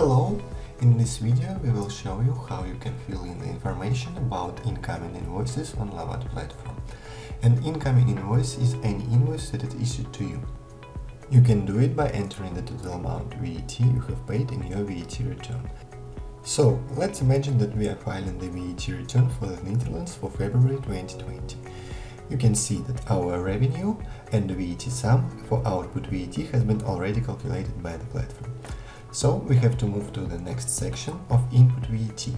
Hello! In this video we will show you how you can fill in the information about incoming invoices on LOVAT platform. An incoming invoice is any invoice that is issued to you. You can do it by entering the total amount VAT you have paid in your VAT return. So, let's imagine that we are filing the VAT return for the Netherlands for February 2020. You can see that our revenue and the VAT sum for output VAT has been already calculated by the platform. So we have to move to the next section of input VAT.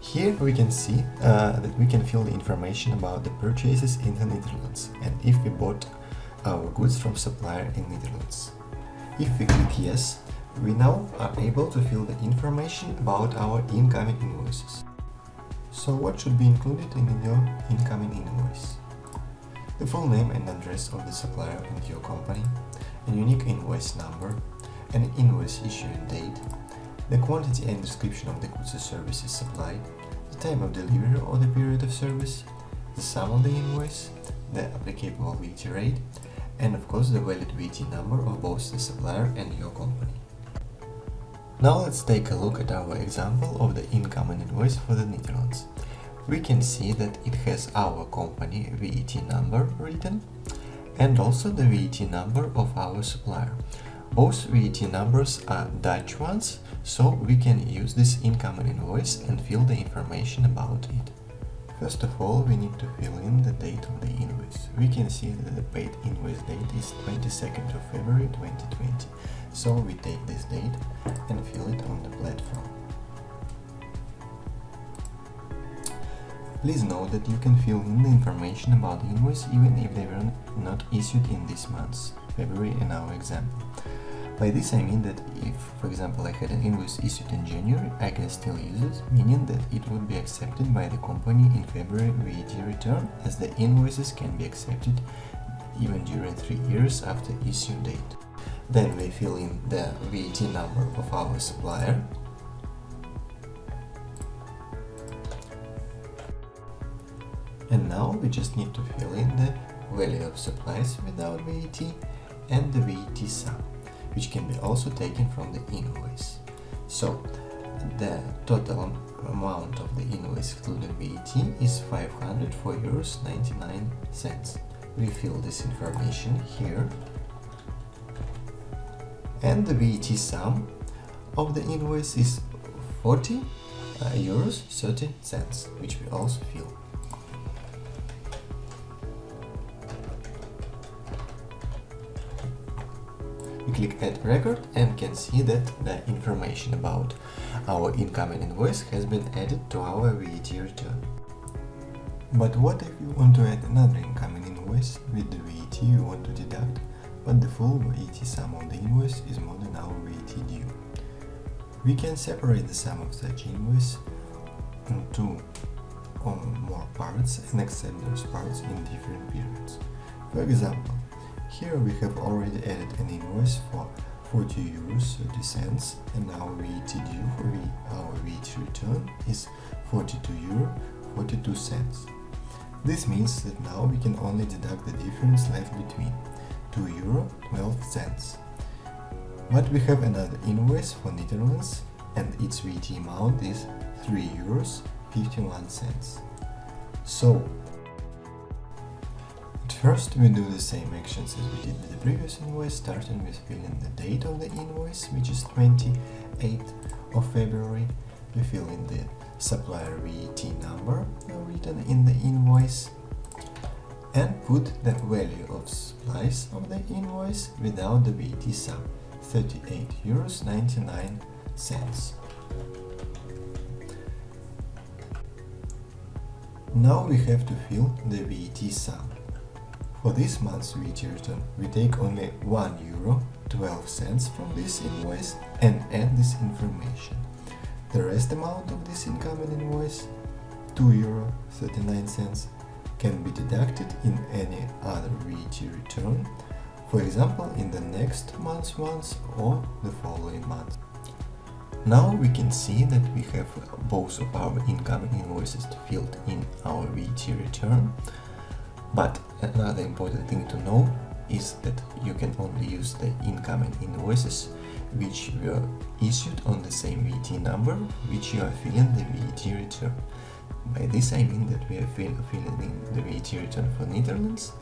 Here we can see that we can fill the information about the purchases in the Netherlands and if we bought our goods from supplier in Netherlands. If we click yes, we now are able to fill the information about our incoming invoices. So what should be included in your incoming invoice? The full name and address of the supplier and your company, a unique invoice number, an invoice issuing date, the quantity and description of the goods or services supplied, the time of delivery or the period of service, the sum of the invoice, the applicable VAT rate, and of course the valid VAT number of both the supplier and your company. Now let's take a look at our example of the incoming invoice for the Netherlands. We can see that it has our company VAT number written and also the VAT number of our supplier. Both VAT numbers are Dutch ones, so we can use this incoming invoice and fill the information about it. First of all, we need to fill in the date of the invoice. We can see that the paid invoice date is 22nd of February 2020, so we take this date and fill it on the platform. Please note that you can fill in the information about the invoice even if they were not issued in this month, February in our example. By this I mean that if, for example, I had an invoice issued in January, I can still use it, meaning that it would be accepted by the company in February VAT return, as the invoices can be accepted even during 3 years after issue date. Then we fill in the VAT number of our supplier, and now we just need to fill in the value of supplies without VAT and the VAT sum, which can be also taken from the invoice. So, the total amount of the invoice excluding VAT is 504.99 euros. We fill this information here, and the VAT sum of the invoice is 40.30 euros, which we also fill. We click Add Record and can see that the information about our incoming invoice has been added to our VAT return. But what if you want to add another incoming invoice with the VAT you want to deduct, but the full VAT sum of the invoice is more than our VAT due? We can separate the sum of such invoice into or more parts and accept those parts in different periods. For example, here we have already added an invoice for 40.30 euros and our VAT due for our VAT return is 42.42 euros. This means that now we can only deduct the difference left between 2.12 euro. But we have another invoice for Netherlands and its VAT amount is 3.51 euros. So, first, we do the same actions as we did with the previous invoice, starting with filling the date of the invoice, which is 28th of February. We fill in the supplier VAT number written in the invoice and put the value of supplies of the invoice without the VAT sum, 38.99 euros. Now we have to fill the VAT sum. For this month's VAT return, we take only €1.12 from this invoice and add this information. The rest amount of this incoming invoice, €2.39, can be deducted in any other VAT return, for example in the next month's ones or the following month. Now we can see that we have both of our incoming invoices filled in our VAT return. But another important thing to know is that you can only use the incoming invoices which were issued on the same VAT number which you are filling the VAT return. By this I mean that we are filling in the VAT return for Netherlands,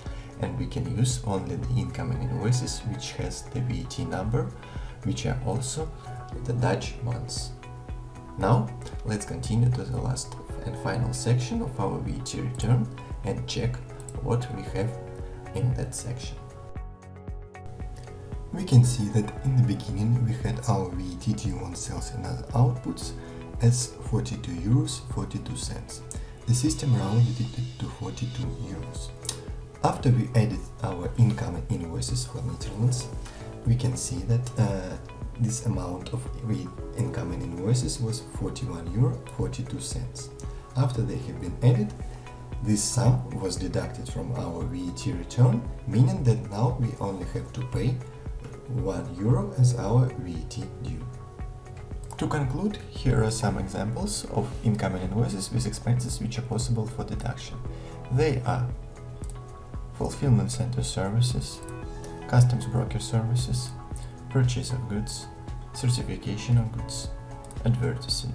and we can use only the incoming invoices which has the VAT number, which are also the Dutch ones. Now let's continue to the last and final section of our VAT return and check what we have in that section. We can see that in the beginning we had our VAT due on sales and other outputs as €42.42. The system rounded it to 42 euros. After we added our incoming invoices for Netherlands, we can see that this amount of incoming invoices was €41.42. After they have been added, this sum was deducted from our VAT return, meaning that now we only have to pay €1 as our VAT due. To conclude, here are some examples of incoming invoices with expenses which are possible for deduction. They are fulfillment center services, customs broker services, purchase of goods, certification of goods, advertising.